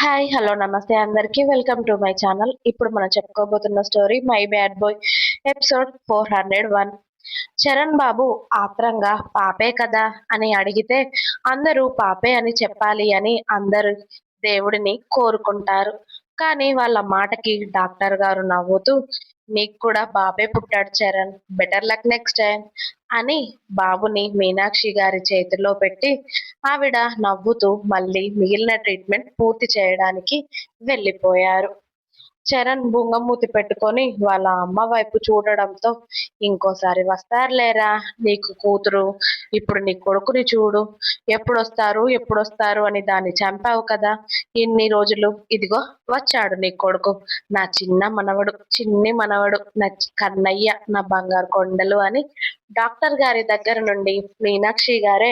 Hi hello నమస్తే అందరికి welcome to my channel. ఇప్పుడు మనం చెప్పుకోబోతున్న story my bad boy episode 401. Charan Babu ఆత్రంగా పాపే కదా అని అడిగితే అందరూ పాపే అని చెప్పాలి అని అందరూ దేవుడిని కోరుకుంటారు. కానీ వాళ్ళ మాటకి డాక్టర్ గారు నవ్వుతూ నీకు కూడా బాబే పుట్టాడు Charan, better luck next time అని బాబుని మీనాక్షి గారి చేతిలో పెట్టి ఆవిడ నవ్వుతూ మళ్ళీ మిగిలిన ట్రీట్మెంట్ పూర్తి చేయడానికి వెళ్ళిపోయారు. చరణ్ బుంగమూతి పెట్టుకొని వాళ్ళ అమ్మ వైపు చూడడంతో ఇంకోసారి వస్తారులేరా నీకు కూతురు, ఇప్పుడు నీ కొడుకుని చూడు, ఎప్పుడొస్తారు ఎప్పుడొస్తారు అని దాన్ని చంపావు కదా ఇన్ని రోజులు, ఇదిగో వచ్చాడు నీ కొడుకు, నా చిన్న మనవడు, చిన్ని మనవడు, నా కన్నయ్య, నా బంగారు కొండలు అని డాక్టర్ గారి దగ్గర నుండి మీనాక్షి గారే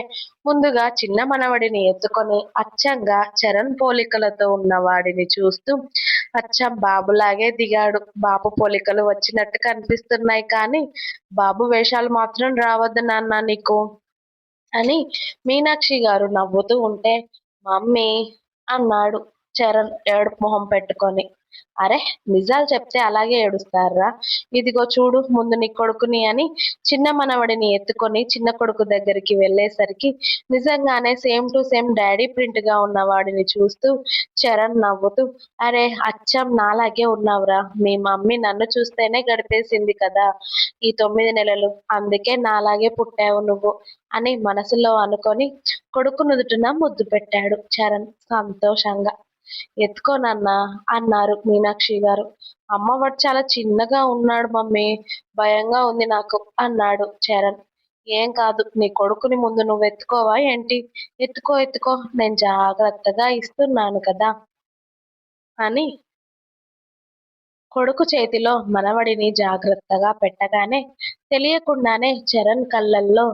ముందుగా చిన్న మనవడిని ఎత్తుకొని అచ్చంగా చరణ్ పోలికలతో ఉన్న వాడిని చూస్తూ అచ్చం బాబులాగే దిగాడు, బాబు పోలికలు వచ్చినట్టు కనిపిస్తున్నాయి కానీ బాబు వేషాలు మాత్రం రావద్దు నాన్న నీకు అని మీనాక్షి గారు నవ్వుతూ ఉంటే మమ్మీ అన్నాడు చరణ్ ఏడుపు మొహం పెట్టుకొని. అరే నిజాలు చెప్తే అలాగే ఏడుస్తారా, ఇదిగో చూడు ముందు నీ కొడుకుని అని చిన్న మనవడిని ఎత్తుకొని చిన్న కొడుకు దగ్గరికి వెళ్ళేసరికి నిజంగానే same to same daddy print గా ఉన్న వాడిని చూస్తూ చరణ్ నవ్వుతూ అరే అచ్చం నాలాగే ఉన్నావురా, మీ మమ్మీ నన్ను చూస్తేనే గడిపేసింది కదా ఈ 9 నెలలు, అందుకే నాలాగే పుట్టావు నువ్వు అని మనసులో అనుకొని కొడుకు నుదుటిన ముద్దు పెట్టాడు చరణ్ సంతోషంగా. ఎత్తుకోనన్నా అన్నారు మీనాక్షి గారు. అమ్మవాడు చాలా చిన్నగా ఉన్నాడు మమ్మీ, భయంగా ఉంది నాకు అన్నాడు చరణ్. ఏం కాదు, నీ కొడుకుని ముందు నువ్వు ఎత్తుకోవా ఏంటి, ఎత్తుకో ఎత్తుకో, నేను జాగ్రత్తగా ఇస్తున్నాను కదా అని కొడుకు చేతిలో మనవడిని జాగ్రత్తగా పెట్టగానే తెలియకుండానే చరణ్ కళ్ళల్లో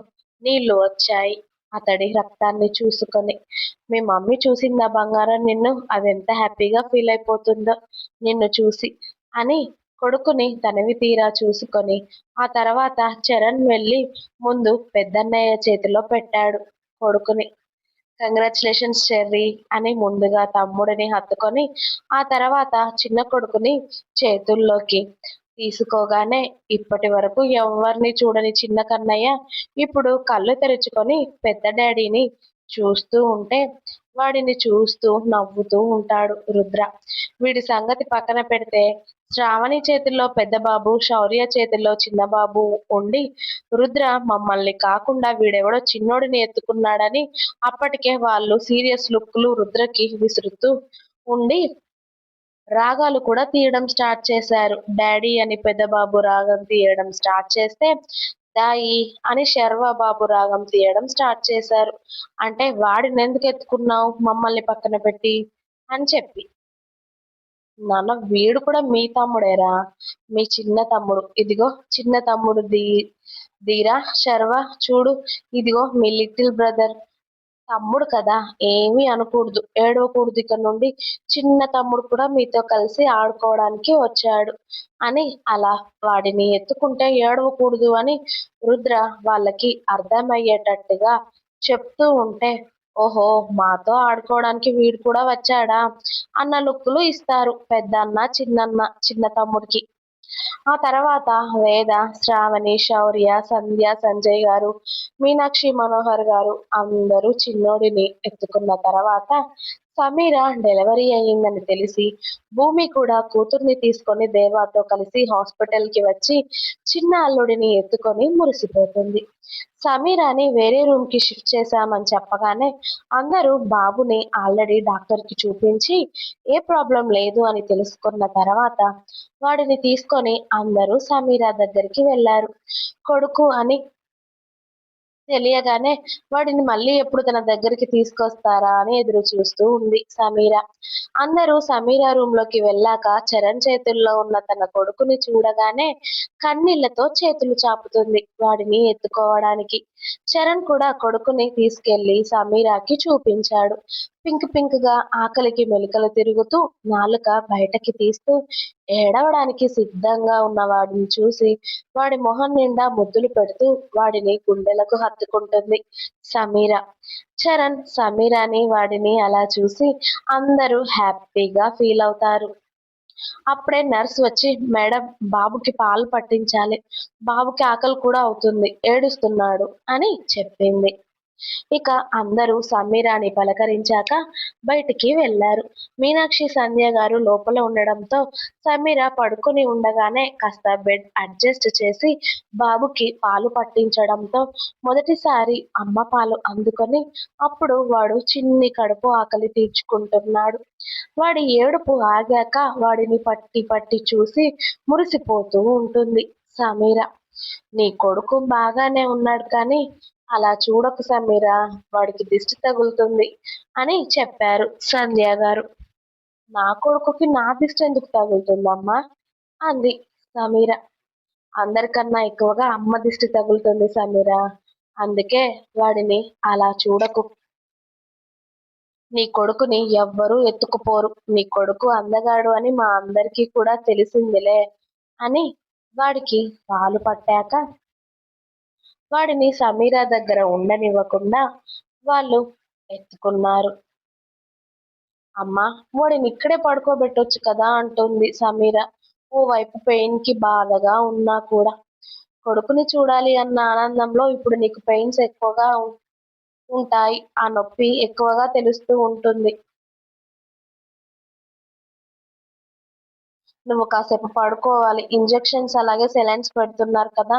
నీళ్లు వచ్చాయి అతడి రక్తాన్ని చూసుకొని. మీ మమ్మీ చూసిందా బంగారం నిన్ను, అదెంత హ్యాపీగా ఫీల్ అయిపోతుందో నిన్ను చూసి అని కొడుకుని తనివి తీరా చూసుకొని ఆ తర్వాత చరణ్ వెళ్ళి ముందు పెద్దన్నయ్య చేతిలో పెట్టాడు కొడుకుని. కంగ్రాచులేషన్స్ చెర్రీ అని ముందుగా తమ్ముడిని హత్తుకొని ఆ తర్వాత చిన్న కొడుకుని చేతుల్లోకి తీసుకోగానే ఇప్పటి వరకు ఎవరిని చూడని చిన్న కన్నయ్య ఇప్పుడు కళ్ళు తెరుచుకొని పెద్ద డాడీని చూస్తూ ఉంటే వాడిని చూస్తూ నవ్వుతూ ఉంటాడు రుద్ర. వీడి సంగతి పక్కన పెడితే శ్రావణి చేతుల్లో పెద్ద బాబు, శౌర్య చేతుల్లో చిన్న బాబు ఉండి రుద్ర మమ్మల్ని కాకుండా వీడెవడో చిన్నోడిని ఎత్తుకున్నాడని అప్పటికే వాళ్ళు సీరియస్ లుక్లు రుద్రకి విసురుతూ ఉండి రాగాలు కూడా తీయడం స్టార్ట్ చేశారు. డాడీ అని పెద్దబాబు రాగం తీయడం స్టార్ట్ చేస్తే దాయి అని శర్వ బాబు రాగం తీయడం స్టార్ట్ చేశారు. అంటే వాడిని ఎందుకు ఎత్తుకున్నావు మమ్మల్ని పక్కన పెట్టి అని చెప్పి. నాన్న వీడు కూడా మీ తమ్ముడేరా, మీ చిన్న తమ్ముడు, ఇదిగో చిన్న తమ్ముడు ధీరా శర్వ చూడు, ఇదిగో మీ లిటిల్ బ్రదర్, తమ్ముడు కదా ఏమీ అనకూడదు, ఏడవకూడదు ఇక నుండి, చిన్న తమ్ముడు కూడా మీతో కలిసి ఆడుకోవడానికి వచ్చాడు అని అలా వాడిని ఎత్తుకుంటే ఏడవకూడదు అని రుద్ర వాళ్ళకి అర్థమయ్యేటట్టుగా చెప్తూ ఉంటే ఓహో మాతో ఆడుకోవడానికి వీడు కూడా వచ్చాడా అన్న లుక్కులు ఇస్తారు పెద్దన్న చిన్నన్న చిన్న తమ్ముడికి. ఆ తర్వాత వేద, శ్రావణి, శౌర్య, సంధ్య, సంజయ్ గారు, మీనాక్షి మనోహర్ గారు అందరూ చిన్నోడిని ఎత్తుకున్న తర్వాత సమీర డెలివరీ అయ్యిందని తెలిసి భూమి కూడా కూతుర్ని తీసుకొని దేవాతో కలిసి హాస్పిటల్కి వచ్చి చిన్న అల్లుడిని ఎత్తుకొని మురిసిపోతుంది. సమీరాని వేరే రూమ్ కి షిఫ్ట్ చేశామని చెప్పగానే అందరూ బాబుని ఆల్రెడీ డాక్టర్ కి చూపించి ఏ ప్రాబ్లం లేదు అని తెలుసుకున్న తర్వాత వాడిని తీసుకొని అందరూ సమీరా దగ్గరికి వెళ్ళారు. కొడుకు అని తెలియగానే వాడిని మళ్ళీ ఎప్పుడు తన దగ్గరికి తీసుకొస్తారా అని ఎదురు చూస్తూ ఉంది సమీర. అందరూ సమీర రూమ్ లోకి వెళ్ళాక చరణ్ చేతుల్లో ఉన్న తన కొడుకుని చూడగానే కన్నీళ్లతో చేతులు చాపుతుంది వాడిని ఎత్తుకోవడానికి. చరణ్ కూడా కొడుకుని తీసుకెళ్లి సమీరాకి చూపించాడు. పింక్ పింక్ గా ఆకలికి మెలికలు తిరుగుతూ నాలుక బయటకి తీస్తూ ఏడవడానికి సిద్ధంగా ఉన్న వాడిని చూసి వాడి మొహం నిండా ముద్దులు పెడుతూ వాడిని గుండెలకు హత్తుకుంటుంది సమీర. చరణ్ సమీరాని వాడిని అలా చూసి అందరూ హ్యాపీగా ఫీల్ అవుతారు. అప్పుడే నర్స్ వచ్చి మేడం బాబుకి పాలు పట్టించాలి, బాబుకి ఆకలి కూడా అవుతుంది, ఏడుస్తున్నాడు అని చెప్పింది. ఇక అందరూ సమీరాని పలకరించాక బయటికి వెళ్లారు. మీనాక్షి సంధ్య గారు లోపల ఉండడంతో సమీర పడుకుని ఉండగానే కాస్త బెడ్ అడ్జస్ట్ చేసి బాబుకి పాలు పట్టించడంతో మొదటిసారి అమ్మ పాలు అందుకొని అప్పుడు వాడు చిన్ని కడుపు ఆకలి తీర్చుకుంటున్నాడు. వాడి ఏడుపు ఆగాక వాడిని పట్టి పట్టి చూసి మురిసిపోతూ ఉంటుంది సమీర. నీ కొడుకు బాగానే ఉన్నాడు కానీ అలా చూడకు సమీరా, వాడికి దిష్టి తగులుతుంది అని చెప్పారు సంధ్య గారు. నా కొడుకుకి నా దిష్టి ఎందుకు తగులుతుందమ్మా అంది సమీర. అందరికన్నా ఎక్కువగా అమ్మ దిష్టి తగులుతుంది సమీర, అందుకే వాడిని అలా చూడకు. నీ కొడుకుని ఎవ్వరూ ఎత్తుకుపోరు, నీ కొడుకు అందగాడు అని మా అందరికీ కూడా తెలిసిందిలే అని వాడికి పాలు పట్టాక వాడిని సమీర దగ్గర ఉండనివ్వకుండా వాళ్ళు ఎత్తుకున్నారు. అమ్మా, వాడిని ఇక్కడే పడుకోబెట్టొచ్చు కదా అంటుంది సమీర ఓవైపు పెయిన్ కి బాధగా ఉన్నా కూడా. కొడుకుని చూడాలి అన్న ఆనందంలో ఇప్పుడు నీకు పెయిన్స్ ఎక్కువగా ఉంటాయి, ఆ నొప్పి ఎక్కువగా తెలుస్తూ ఉంటుంది. నువ్వు కాసేపు పడుకోవాలి, ఇంజెక్షన్స్ అలాగే సెలైన్స్ పెడుతున్నారు కదా,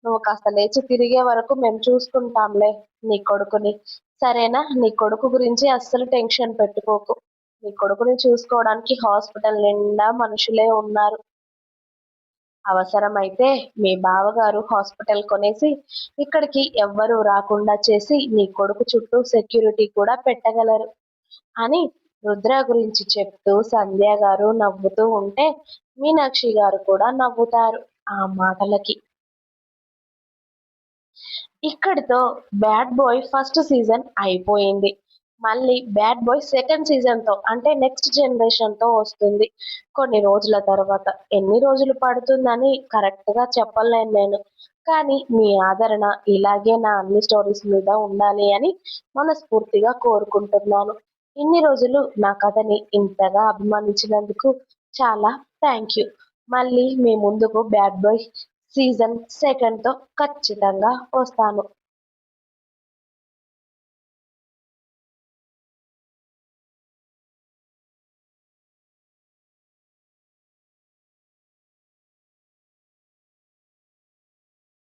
నువ్వు కాస్త లేచి తిరిగే వరకు మేము చూసుకుంటాంలే నీ కొడుకుని, సరేనా? నీ కొడుకు గురించి అస్సలు టెన్షన్ పెట్టుకోకు, నీ కొడుకుని చూసుకోవడానికి హాస్పిటల్ నిండా మనుషులే ఉన్నారు. అవసరమైతే మీ బావగారు హాస్పిటల్ కొనేసి ఇక్కడికి ఎవ్వరూ రాకుండా చేసి నీ కొడుకు చుట్టూ సెక్యూరిటీ కూడా పెట్టగలరు అని రుద్ర గురించి చెప్తూ సంధ్య గారు నవ్వుతూ ఉంటే మీనాక్షి గారు కూడా నవ్వుతారు ఆ మాటలకి. ఇక్కడితో బ్యాడ్ బాయ్ ఫస్ట్ సీజన్ అయిపోయింది. మళ్ళీ బ్యాడ్ బాయ్ సెకండ్ సీజన్ తో అంటే నెక్స్ట్ జనరేషన్ తో వస్తుంది కొన్ని రోజుల తర్వాత. ఎన్ని రోజులు పడుతుందని కరెక్ట్ గా చెప్పలేను నేను, కానీ మీ ఆదరణ ఇలాగే నా అన్ని స్టోరీస్ మీద ఉండాలి అని మనస్ఫూర్తిగా కోరుకుంటున్నాను. ఇన్ని రోజులు నా కథని ఇంతగా అభిమానించినందుకు చాలా థ్యాంక్ యూ. మళ్ళీ మీ ముందుకు బ్యాడ్ బాయ్ సీజన్ సెకండ్ తో ఖచ్చితంగా వస్తాను.